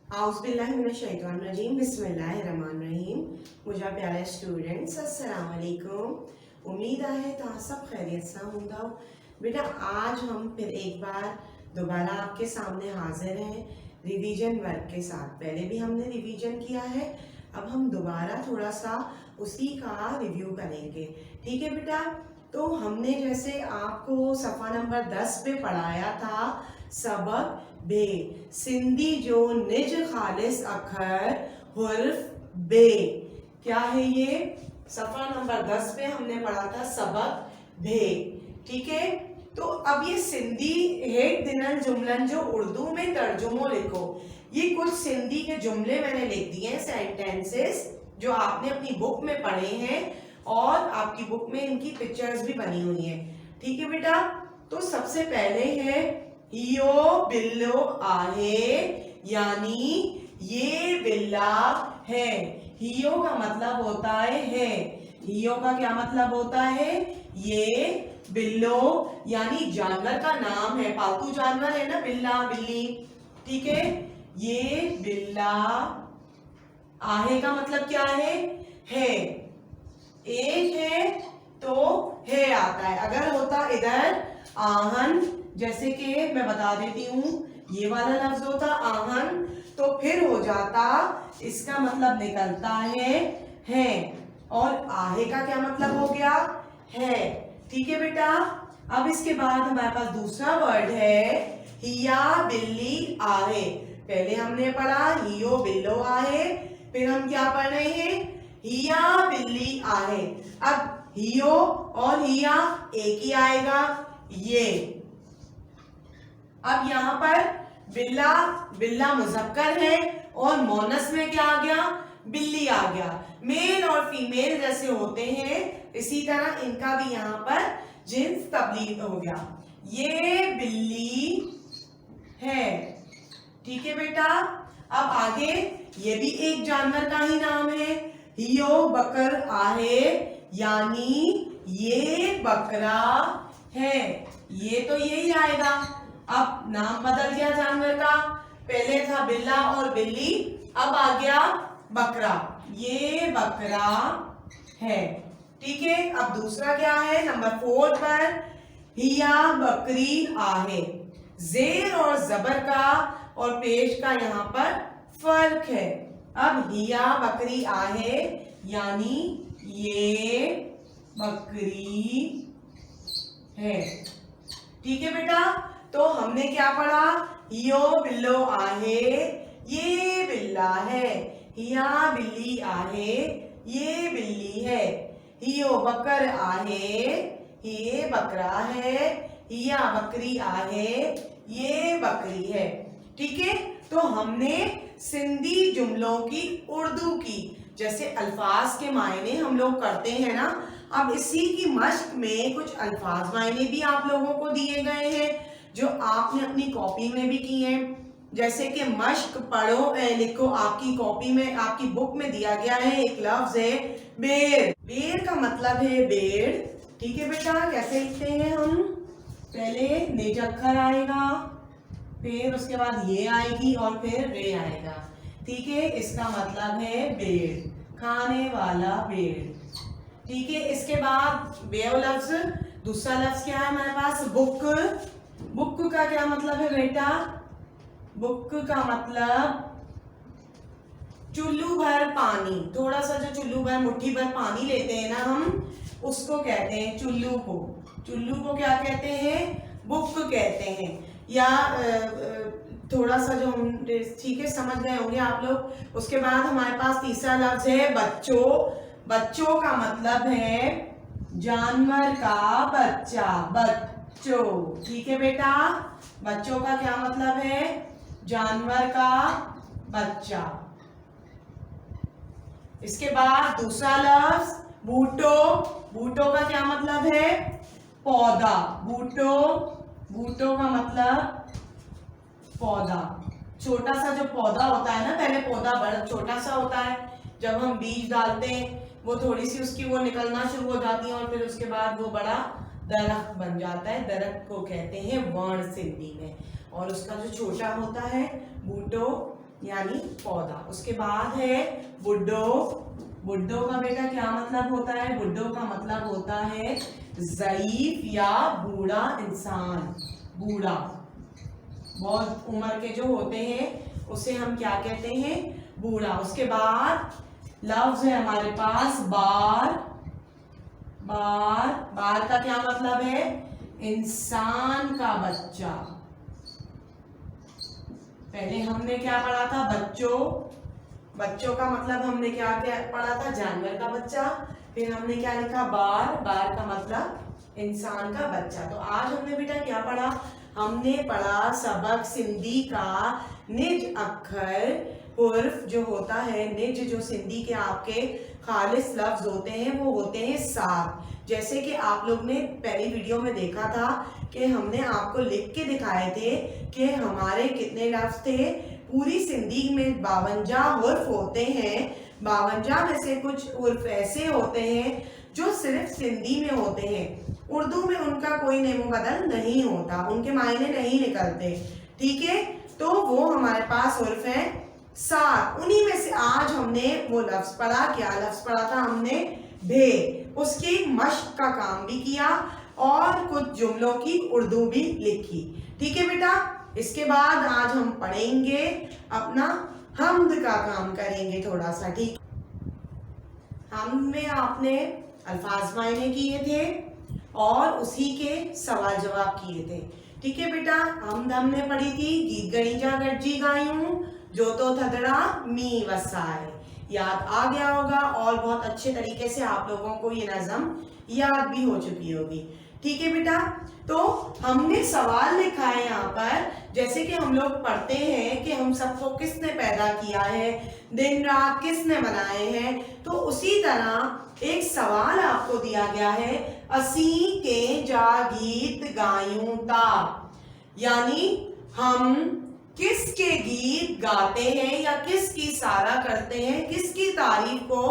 आउज़ुबिल्लाहिमिनश्शैतानिर्रजीम बिस्मिल्लाहिर्रहमानिर्रहीम। मुझा प्यारे स्टूडेंट्स अस्सलाम वालेकुम। उम्मीद है तव्हां सब खैरियत सां हूंदव। बेटा आज हम फिर एक बार दोबारा आपके सामने हाजिर हैं रिवीजन वर्क के साथ। पहले भी हमने रिवीजन किया है, अब हम दोबारा थोड़ा सा उसी का रिव्यू करेंगे। ठीक है बेटा, तो हमने जैसे आपको सफ़ा नंबर 10 पे पढ़ाया था सबक बे, सिंधी जो निज खालिस अखर हुर्फ बे। क्या है ये? सफ़ा नंबर 10 पे हमने पढ़ा था सबक भे। ठीक है, तो अब ये सिंधी हेठ दिनल जुमलन जो उर्दू में तर्जुमो लिखो। ये कुछ सिंधी के जुमले मैंने लिख दिए हैं, सेंटेंसेस जो आपने अपनी बुक में पढ़े हैं और आपकी बुक में इनकी पिक्चर्स भी बनी हुई हैं। ठीक है बेटा, तो सबसे पहले है हियो बिल्लो आहे, यानी ये बिल्ला है। हियो का मतलब होता है हियो का क्या मतलब होता है? ये बिल्लो यानी जानवर का नाम है, पालतू जानवर है ना, बिल्ला बिल्ली। ठीक है, ये बिल्ला। आहे का मतलब क्या है? एक है तो है आता है। अगर होता इधर आहन, जैसे कि मैं बता देती हूँ, ये वाला लफ्ज होता आहन, तो फिर हो जाता, इसका मतलब निकलता है। और आहे का क्या मतलब हो गया? है। ठीक है बेटा, अब इसके बाद हमारे पास दूसरा वर्ड है हिया बिल्ली आहे। पहले हमने पढ़ा हियो बिल्लो आहे, फिर हम क्या पढ़ रहे हैं? हिया बिल्ली आहे। अब हियो और हिया एक ही आएगा ये। अब यहाँ पर बिल्ला, बिल्ला मुज़क्कर है और मोनस में क्या आ गया? बिल्ली आ गया। मेल और फीमेल जैसे होते हैं इसी तरह इनका भी यहाँ पर जिन्स तब्दील हो गया। ये बिल्ली है। ठीक है बेटा, अब आगे ये भी एक जानवर का ही नाम है, हियो बकर आहे, यानी ये बकरा है। ये तो यही आएगा। अब नाम बदल गया जानवर का, पहले था बिल्ला और बिल्ली, अब आ गया बकरा, ये बकरा है। ठीक है, अब दूसरा क्या है नंबर 4 पर? हिया बकरी आहे। जेर और जबर का और पेश का यहाँ पर फर्क है। अब हिया बकरी आहे यानी ये बकरी है। ठीक है बेटा, तो हमने क्या पढ़ा? हियो बिल्लो आहे, ये बिल्ला है। हिया बिल्ली आहे, ये बिल्ली है। हियो बकर आहे, ये बकरा है। हिया बकरी आहे, ये बकरी है। ठीक है, तो हमने सिंधी जुमलों की उर्दू की जैसे अल्फाज के मायने हम लोग करते हैं ना, अब इसी की मश्क में कुछ अल्फाज मायने भी आप लोगों को दिए गए हैं जो आपने अपनी कॉपी में भी किए हैं। जैसे कि मश्क पढ़ो लिखो, आपकी कॉपी में, आपकी बुक में दिया गया है एक लफ्ज है बेर। बेर का मतलब है बेड़। ठीक है बेटा, कैसे लिखते हैं हम? पहले निज अक्षर आएगा, फिर उसके बाद ये आएगी और फिर रे आएगा। ठीक है, इसका मतलब है बेड़, खाने वाला बेड़। ठीक है, इसके बाद बेव लफ्ज, दूसरा लफ्ज क्या है हमारे पास? बुक। बुक का क्या मतलब है बेटा? बुक का मतलब चुल्लू भर पानी, थोड़ा सा जो चुल्लू भर, मुट्ठी भर पानी लेते हैं ना हम, उसको कहते हैं चुल्लू को। चुल्लू को क्या कहते हैं? बुक कहते हैं। या थोड़ा सा जो हम, ठीक है समझ गए होंगे आप लोग। उसके बाद हमारे पास तीसरा लफ्ज है बच्चों। बच्चों का मतलब है जानवर का बच्चा, बच्चों। ठीक है बेटा, बच्चों का क्या मतलब है? जानवर का बच्चा। इसके बाद दूसरा लफ्ज बूटो। बूटो का क्या मतलब है? पौधा। बूटो, बूटो का मतलब पौधा। छोटा सा जो पौधा होता है ना, पहले पौधा बड़ा छोटा सा होता है, जब हम बीज डालते हैं वो थोड़ी सी उसकी वो निकलना शुरू हो जाती है और फिर उसके बाद वो बड़ा दरख्त बन जाता है। दरख्त को कहते हैं वण सिंधी में। और उसका जो छोटा होता है बूटो, यानी पौधा। उसके बाद है बुड्ढो। बुड्ढो का बेटा क्या मतलब होता है? बुड्ढो का मतलब होता है ज़ईफ या बूढ़ा इंसान। बूढ़ा, बहुत उम्र के जो होते हैं उसे हम क्या कहते हैं? बूढ़ा। उसके बाद लफ्ज है हमारे पास बार। बार, बार का क्या मतलब है? इंसान का बच्चा। पहले हमने क्या पढ़ा था? बच्चों। बच्चों का मतलब हमने क्या क्या पढ़ा था? जानवर का बच्चा। फिर हमने क्या लिखा? बार। बार का मतलब इंसान का बच्चा। तो आज हमने बेटा क्या पढ़ा? हमने पढ़ा सबक सिंधी का निज अक्षर उर्फ जो होता है निज, जो सिंधी के आपके खालिस लफ्ज होते हैं वो होते हैं 7। जैसे कि आप लोग ने पहली वीडियो में देखा था कि हमने आपको लिख के दिखाए थे कि हमारे कितने लफ्ज थे। पूरी सिंधी में 52 उर्फ होते हैं। 52 में से कुछ उर्फ ऐसे होते हैं जो सिर्फ सिंधी में होते हैं। उर्दू में उनका कोई नेमो बदल नहीं होता, उनके मायने नहीं निकलते। ठीक है, तो वो हमारे पास उर्फ है 7। उन्हीं में से आज हमने वो लफ्ज पढ़ा। क्या लफ्ज पढ़ा था हमने? भे। उसकी मश्क का काम भी किया और कुछ जुमलों की उर्दू भी लिखी। ठीक है बेटा, इसके बाद आज हम पढ़ेंगे अपना हम्द का काम करेंगे थोड़ा सा। ठीक, हम्द में आपने अल्फाज मायने किए थे और उसी के सवाल जवाब किए थे। ठीक है बेटा, हमने पढ़ी थी गीत गणी जा गरजी गायूं जो तो थदड़ा मी वसाए। याद आ गया होगा और बहुत अच्छे तरीके से आप लोगों को ये नज़म याद भी हो चुकी होगी। ठीक है बेटा, तो हमने सवाल लिखा है यहाँ पर। जैसे कि हम लोग पढ़ते हैं कि हम सबको किसने पैदा किया है, दिन रात किसने बनाए हैं, तो उसी तरह एक सवाल आपको दिया गया है, असी के जा गीत गायूं ता, यानी हम किसके गीत गाते हैं या किसकी सारा करते हैं, किसकी तारीफ को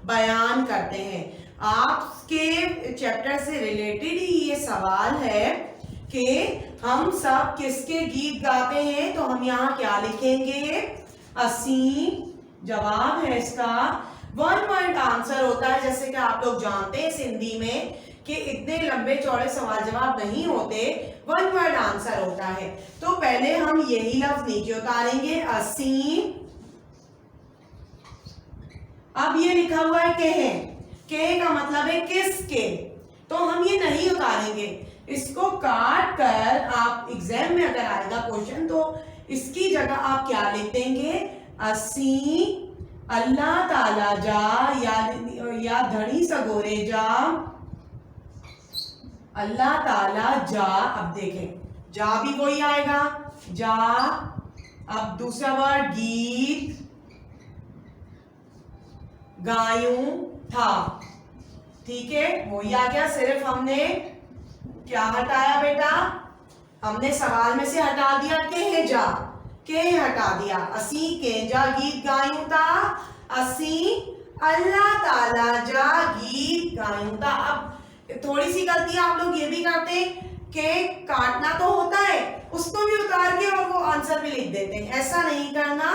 बयान करते हैं। आपके चैप्टर से रिलेटेड ही ये सवाल है कि हम सब किसके गीत गाते हैं। तो हम यहाँ क्या लिखेंगे? असी। जवाब है इसका 1 वर्ड आंसर होता है। जैसे कि आप लोग जानते हैं सिंधी में कि इतने लंबे चौड़े सवाल जवाब नहीं होते, 1 वर्ड आंसर होता है। तो पहले हम यही लफ्ज नीचे उतारेंगे, असी। अब ये लिखा हुआ है के का मतलब है किसके, तो हम ये नहीं उतारेंगे, इसको काट कर आप एग्जाम में अगर आएगा क्वेश्चन तो इसकी जगह आप क्या लिख देंगे? असी अल्लाह ताला जा या धड़ी सगोरे जा, अल्लाह ताला जा। अब देखें, जा भी वही आएगा, जा। अब दूसरा वर्ड गीत गायूं था। ठीक है, वही आ गया। सिर्फ हमने क्या हटाया बेटा? हमने सवाल में से हटा दिया के हटा दिया। असी के जा गीत गायूं था, असी अल्लाह ताला जा गीत गायूं था। अब थोड़ी सी गलती आप लोग ये भी करते कि काटना तो होता है, उसको भी उतार के और वो आंसर भी लिख देते हैं। ऐसा नहीं करना।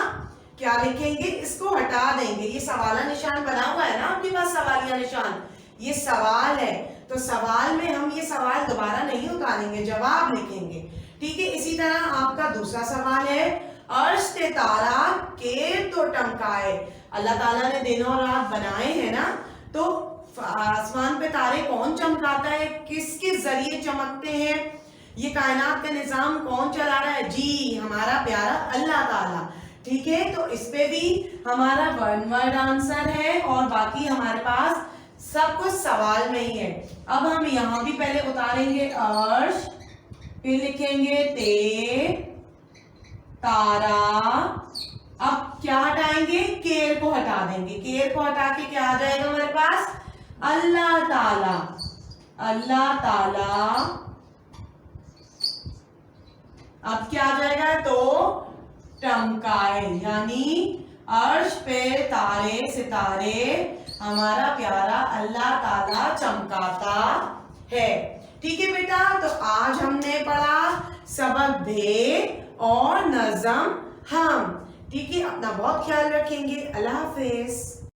क्या लिखेंगे? इसको हटा देंगे। ये सवाला निशान बना हुआ है ना आपके पास, सवालिया निशान, ये सवाल है, तो सवाल में हम ये सवाल दोबारा नहीं उतारेंगे, जवाब लिखेंगे। ठीक है, इसी तरह आपका दूसरा सवाल है, अर्श ते तारा केर तो टमकाए। अल्लाह ताला ने दिन और रात बनाए हैं ना, तो आसमान पे तारे कौन चमकाता है, किसके जरिए चमकते हैं, ये कायनात का निजाम कौन चला रहा है? जी, हमारा प्यारा अल्लाह ताला। ठीक है, तो इस पे भी हमारा 1 वर्ड आंसर है और बाकी हमारे पास सब कुछ सवाल में ही है। अब हम यहां भी पहले उतारेंगे अर्श, फिर लिखेंगे ते तारा। अब क्या हटाएंगे? केर को हटा देंगे। केर को हटा के क्या आ जाएगा हमारे पास? अल्लाह ताला। अल्लाह ताला। अब क्या आ जाएगा? तो टमकाए, यानी अर्श पे तारे सितारे हमारा प्यारा अल्लाह ताला चमकाता है। ठीक है बेटा, तो आज हमने पढ़ा सबक भे और नज़म हम। ठीक है, अपना बहुत ख्याल रखेंगे। अल्लाह हाफिज।